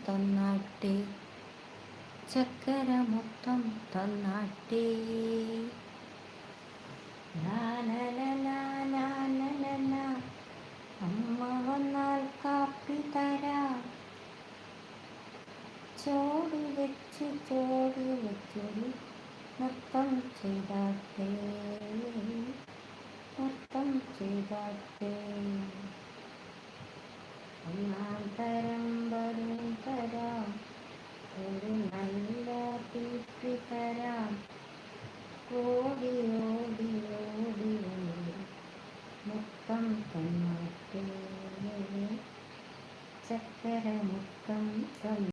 തന്നാട്ടെ, ചക്കര മുത്തം തന്നാട്ടെ. അമ്മ വന്നാൽ കാപ്പി തരാം, ചോട് വെച്ചൊരു നൃത്തം ചെയ്താട്ടെ, നൃത്തം ചെയ്താട്ടെ. ഒന്നാം തരം ബലൂൺ തരാം, ഒരു നല്ല തീറ്റി തരാം, ഓടി ഓടി ഓടി ഓടി മുത്തം തന്നാട്ടെ, ചക്കര മുത്തം തന്ന